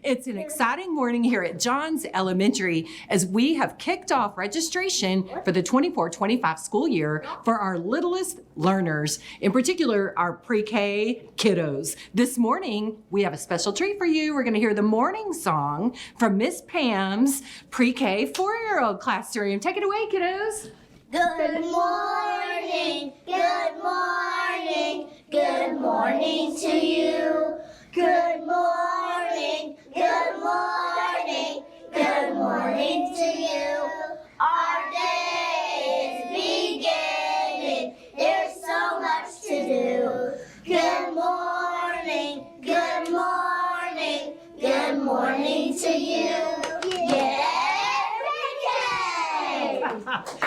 It's an exciting morning here at Johns Elementary as we have kicked off registration for the 24-25 school year for our littlest learners, in particular our pre-K kiddos. This morning, we have a special treat for you. We're going to hear the morning song from Miss Pam's pre-K 4-year-old classroom. Take it away, kiddos. Good morning, good morning, good morning to you. Good morning, good morning, good morning to you. Our day is beginning, there's so much to do. Good morning, good morning, good morning to you.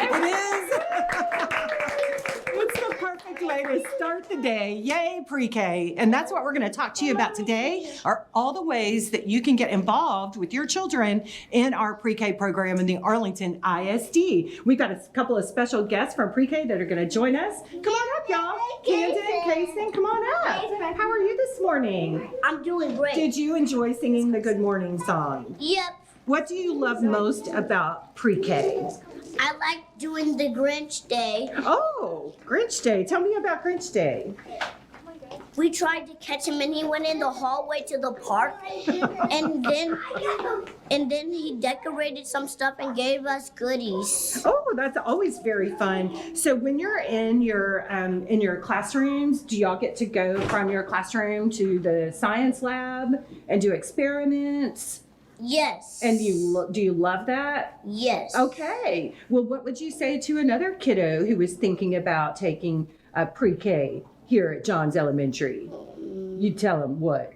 It is. It's the perfect way to start the day. Yay, pre-K. And that's what we're going to talk to you about today, are all the ways that you can get involved with your children in our pre-K program in the Arlington ISD. We've got a couple of special guests from pre-K that are going to join us. Come on up, y'all. Camden, Kason, come on up. How are you this morning? I'm doing great. Did you enjoy singing the Good Morning song? Yep. What do you love most about pre-K? I like doing the Grinch Day. Oh, Grinch Day. Tell me about Grinch Day. We tried to catch him and he went in the hallway to the park and then he decorated some stuff and gave us goodies. Oh, that's always very fun. So when you're in your classrooms, do y'all get to go from your classroom to the science lab and do experiments? Yes. And do you love that? Yes. Okay. Well, what would you say to another kiddo who was thinking about taking a pre-K here at Johns Elementary? You'd tell him what?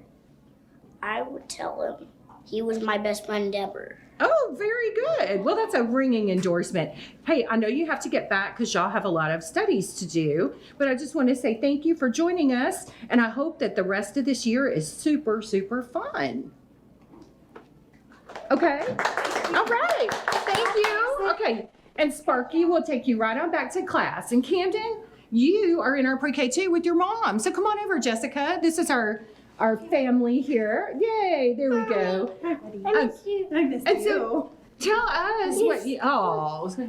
I would tell him he was my best friend ever. Oh, very good. Well, that's a ringing endorsement. Hey, I know you have to get back because y'all have a lot of studies to do, but I just want to say thank you for joining us, and I hope that the rest of this year is super, super fun. Okay. All right. Thank you. Okay. And Sparky will take you right on back to class. And Camden, you are in our pre-K too with your mom. So come on over, Jessica. This is our family here. Yay. There we go. I miss you. I miss And you. so tell us what you,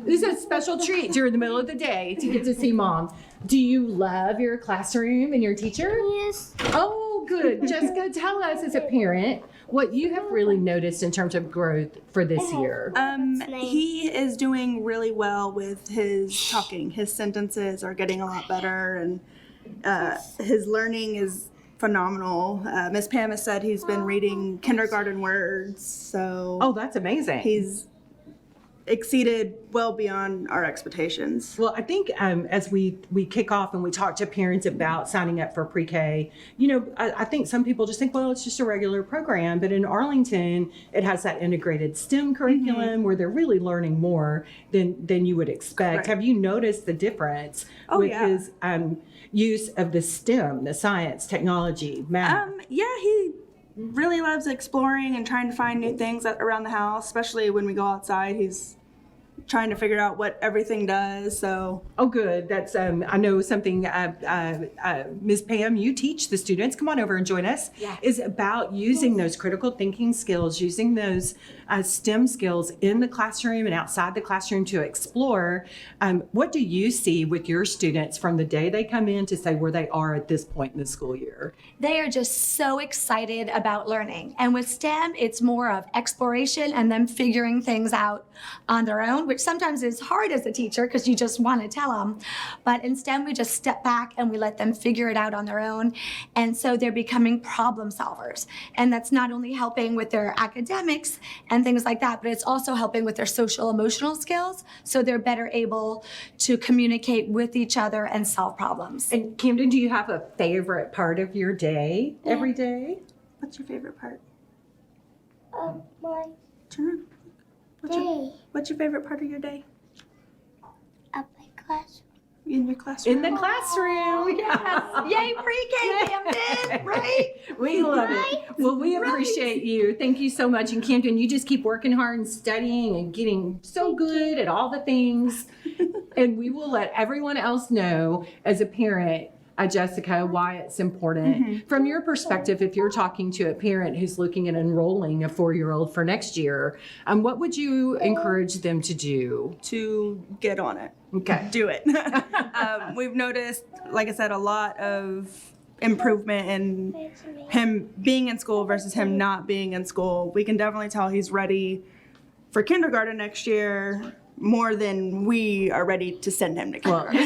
this is a special treat during the middle of the day to get to see mom. Do you love your classroom and your teacher? Yes. Oh, good. Jessica, tell us as a parent what you have really noticed in terms of growth for this year. He is doing really well with his talking. His sentences are getting a lot better, and his learning is phenomenal. Miss Pam has said he's been reading kindergarten words, so Oh, that's amazing. he's exceeded well beyond our expectations. Well, I think as we kick off and we talk to parents about signing up for pre-K, I think some people just think, well, it's just a regular program. But in Arlington, it has that integrated STEM curriculum where they're really learning more than you would expect. Right. Have you noticed the difference with his use of the STEM, the science, technology, math? Yeah, he really loves exploring and trying to find new things around the house, especially when we go outside. He's trying to figure out what everything does. So Oh, good. That's I know something. Ms. Pam, you teach the students. Come on over and join us. Yeah. Is about using those critical thinking skills, using those STEM skills in the classroom and outside the classroom to explore. What do you see with your students from the day they come in to say where they are at this point in the school year? They are just so excited about learning. And with STEM, it's more of exploration and them figuring things out on their own, which sometimes is hard as a teacher because you just want to tell them. But in STEM, we just step back and we let them figure it out on their own. And so they're becoming problem solvers. And that's not only helping with their academics and things like that, but it's also helping with their social emotional skills. So they're better able to communicate with each other and solve problems. And Camden, do you have a favorite part of your day every day? what's your favorite part? My Turn around. day What's your favorite part of your day? at my class. In your classroom? In the classroom. Yes. Yay, pre-K, Camden, right? We love it. Well, we appreciate you. Thank you so much. And Camden, you just keep working hard and studying and getting so good at all the things. And we will let everyone else know as a parent Jessica, why it's important. From your perspective, if you're talking to a parent who's looking at enrolling a 4-year-old for next year, what would you encourage them to do? To get on it. Okay. Do it. We've noticed, like I said, a lot of improvement in him being in school versus him not being in school. We can definitely tell he's ready for kindergarten next year more than we are ready to send him to kindergarten.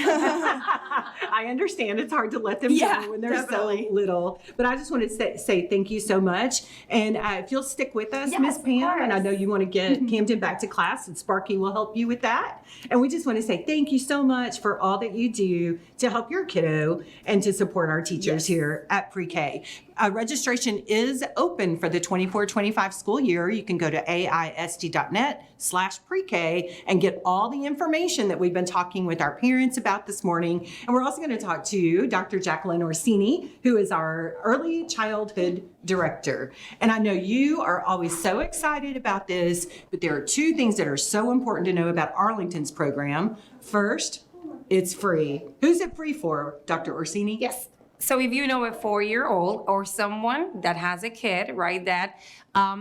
I understand it's hard to let them go when they're definitely. so little, but I just want to say thank you so much. And if you'll stick with us, Yes, Miss of Pam, and I course. know you want to get Camden back to class, and Sparky will help you with that. And we just want to say thank you so much for all that you do to help your kiddo and to support our teachers here at pre-K. Registration is open for the 24-25 school year. You can go to AISD.net/pre-K and get all the information that we've been talking with our parents about this morning. And we're also going to talk to Dr. Jacqueline Orsini, who is our early childhood director. And I know you are always so excited about this, but there are two things that are so important to know about Arlington's program. First, it's free. Who's it free for, Dr. Orsini? Yes. So if you know a 4-year-old or someone that has a kid, right, that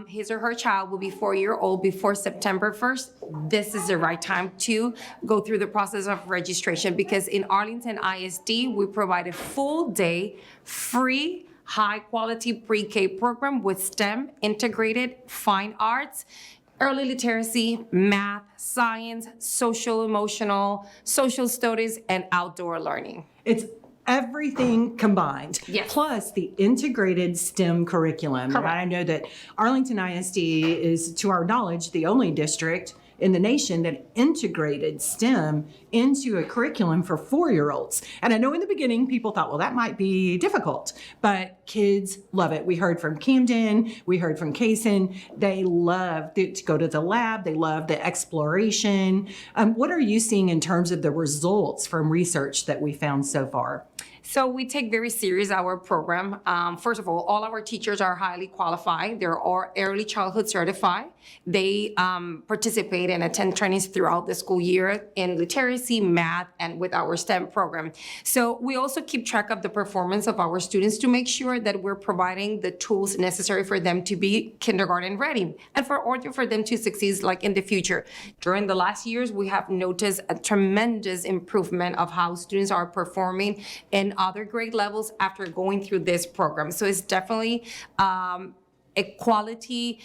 his or her child will be 4-year-old before September 1st, this is the right time to go through the process of registration, because in Arlington ISD, we provide a full day, free, high quality pre-K program with STEM, integrated, fine arts, early literacy, math, science, social emotional, social studies, and outdoor learning. It's everything combined. Yes. Plus the integrated STEM curriculum. Correct. And I know that Arlington ISD is, to our knowledge, the only district in the nation that integrated STEM into a curriculum for 4-year-olds. And I know in the beginning people thought, well, that might be difficult, but kids love it. We heard from Camden, we heard from Kaysen. They love to go to the lab. They love the exploration. What are you seeing in terms of the results from research that we found so far? So we take very serious our program. First of all our teachers are highly qualified. They're all early childhood certified. They participate and attend trainings throughout the school year in literacy, math, and with our STEM program. So we also keep track of the performance of our students to make sure that we're providing the tools necessary for them to be kindergarten ready and for them to succeed like in the future. During the last years, we have noticed a tremendous improvement of how students are performing in other grade levels after going through this program. So it's definitely a quality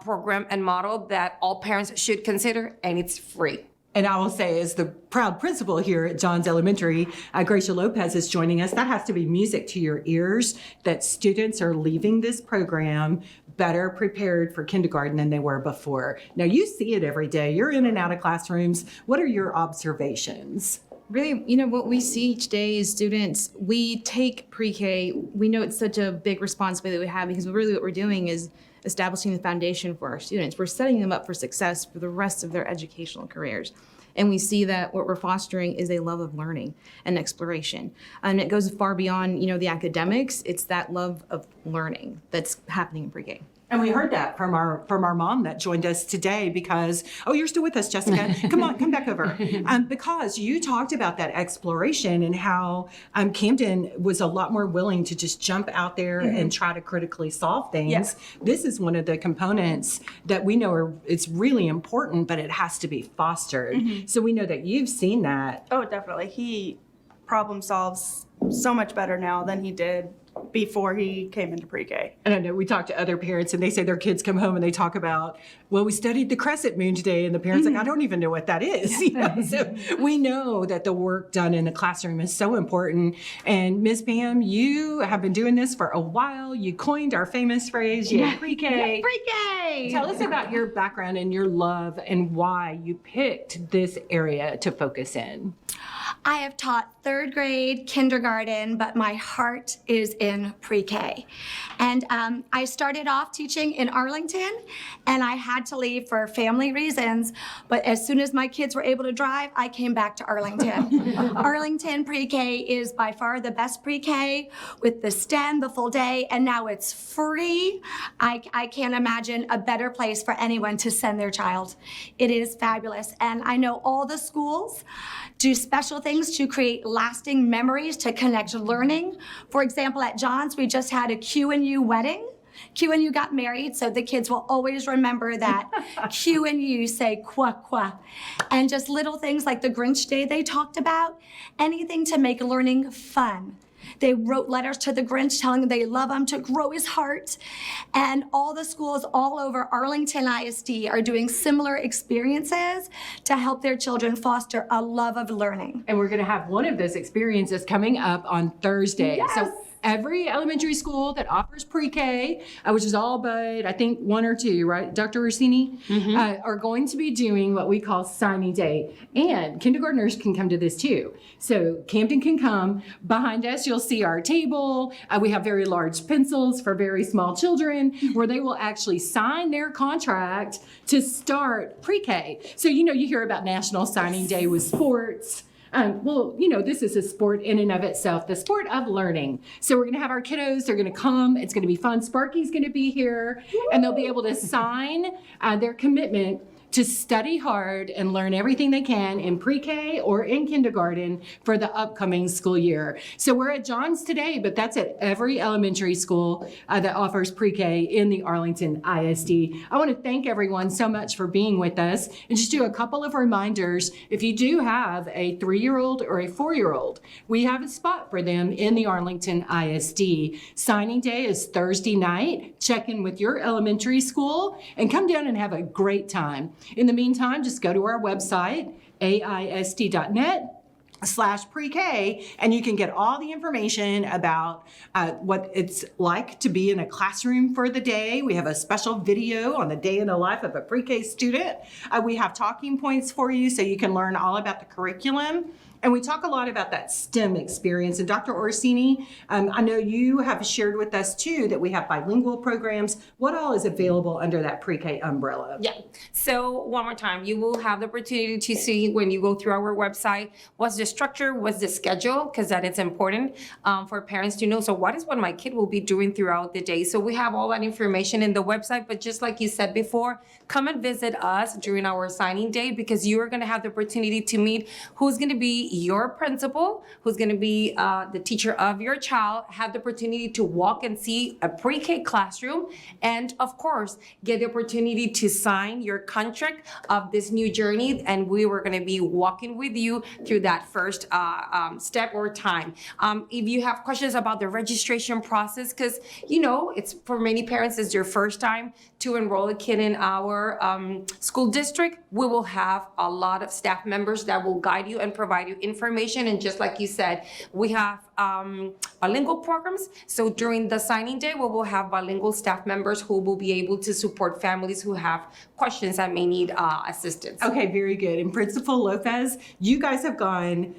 program and model that all parents should consider, and it's free. And I will say, as the proud principal here at Johns Elementary, Gracia Lopez is joining us. That has to be music to your ears, that students are leaving this program better prepared for kindergarten than they were before. Now, you see it every day. You're in and out of classrooms. What are your observations? Really, what we see each day is students, we take pre-K, we know it's such a big responsibility that we have, because really what we're doing is establishing the foundation for our students. We're setting them up for success for the rest of their educational careers. And we see that what we're fostering is a love of learning and exploration. And it goes far beyond, the academics. It's that love of learning that's happening in pre-K. And we heard that from our mom that joined us today because, oh, you're still with us, Jessica. Come on, come back over. Because you talked about that exploration and how Camden was a lot more willing to just jump out there and try to critically solve things. Yes. This is one of the components that we know it's really important, but it has to be fostered. So we know that you've seen that. Oh, definitely. He problem solves so much better now than he did before he came into pre-K. And I know we talk to other parents and they say their kids come home and they talk about, well, we studied the crescent moon today. And the parents like, I don't even know what that is. So we know that the work done in the classroom is so important. And Ms. Pam, you have been doing this for a while. You coined our famous phrase, pre-K. Pre-K! Tell us about your background and your love and why you picked this area to focus in. I have taught 3rd grade, kindergarten, but my heart is in pre-K. And I started off teaching in Arlington, and I had to leave for family reasons. But as soon as my kids were able to drive, I came back to Arlington. Arlington pre-K is by far the best pre-K with the STEM, the full day, and now it's free. I can't imagine a better place for anyone to send their child. It is fabulous. And I know all the schools do special things to create lasting memories to connect learning. For example, at John's, we just had a Q&U wedding. Q&U got married, so the kids will always remember that Q&U say qua qua. And just little things like the Grinch Day they talked about, anything to make learning fun. They wrote letters to the Grinch telling him they love him to grow his heart. And all the schools all over Arlington ISD are doing similar experiences to help their children foster a love of learning. And we're going to have one of those experiences coming up on Thursday. Yes. So every elementary school that offers pre-K, which is all but I think one or two, right, Dr. Orsini, are going to be doing what we call signing day. And kindergartners can come to this too. So Camden can come. Behind us, you'll see our table. We have very large pencils for very small children where they will actually sign their contract to start pre-K. So, you hear about National Signing Day with sports. Well, this is a sport in and of itself, the sport of learning. So we're going to have our kiddos, they're going to come, it's going to be fun. Sparky's going to be here, and they'll be able to sign their commitment to study hard and learn everything they can in pre-K or in kindergarten for the upcoming school year. So we're at John's today, but that's at every elementary school that offers pre-K in the Arlington ISD. I want to thank everyone so much for being with us and just do a couple of reminders. If you do have a 3-year-old or a 4-year-old, we have a spot for them in the Arlington ISD. Signing day is Thursday night. Check in with your elementary school and come down and have a great time. In the meantime, just go to our website, AISD.net/pre-K, and you can get all the information about what it's like to be in a classroom for the day. We have a special video on the day in the life of a pre-K student. We have talking points for you so you can learn all about the curriculum. And we talk a lot about that STEM experience. And Dr. Orsini, I know you have shared with us too that we have bilingual programs. What all is available under that pre-K umbrella? Yeah. So one more time, you will have the opportunity to see when you go through our website, what's the structure, what's the schedule, because that is important for parents to know. So what is what my kid will be doing throughout the day? So we have all that information in the website, but just like you said before, come and visit us during our signing day because you are going to have the opportunity to meet who's going to be your principal, who's going to be the teacher of your child, have the opportunity to walk and see a pre-K classroom, and of course, get the opportunity to sign your contract of this new journey. And we were going to be walking with you through that first step or time. If you have questions about the registration process, because it's for many parents, it's their first time to enroll a kid in our school district, we will have a lot of staff members that will guide you and provide you information. And just like you said, we have bilingual programs. So during the signing day, we will have bilingual staff members who will be able to support families who have questions that may need assistance. Okay, very good. And Principal Lopez, you guys have gone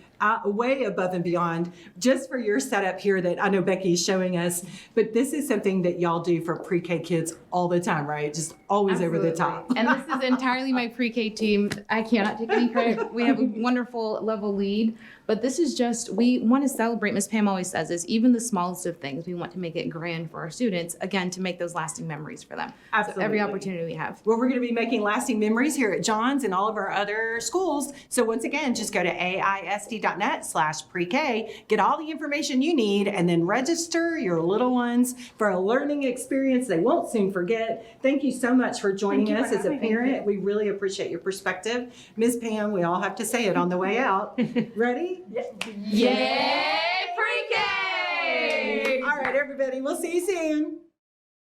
way above and beyond just for your setup here that I know Becky is showing us, but this is something that y'all do for pre-K kids all the time, right? Just always over the top. And this is entirely my pre-K team. I cannot take any credit. We have a wonderful level lead, but this is just, we want to celebrate, Ms. Pam always says this, even the smallest of things. We want to make it grand for our students, again, to make those lasting memories for them. Absolutely. So every opportunity we have. Well, we're going to be making lasting memories here at John's and all of our other schools. So once again, just go to AISD.net/pre-K, get all the information you need, and then register your little ones for a learning experience they won't soon forget. Thank you so much for joining us as a parent. We really appreciate your perspective. Ms. Pam, we all have to say it on the way out. Ready? Yay, pre-K! All right, everybody, we'll see you soon.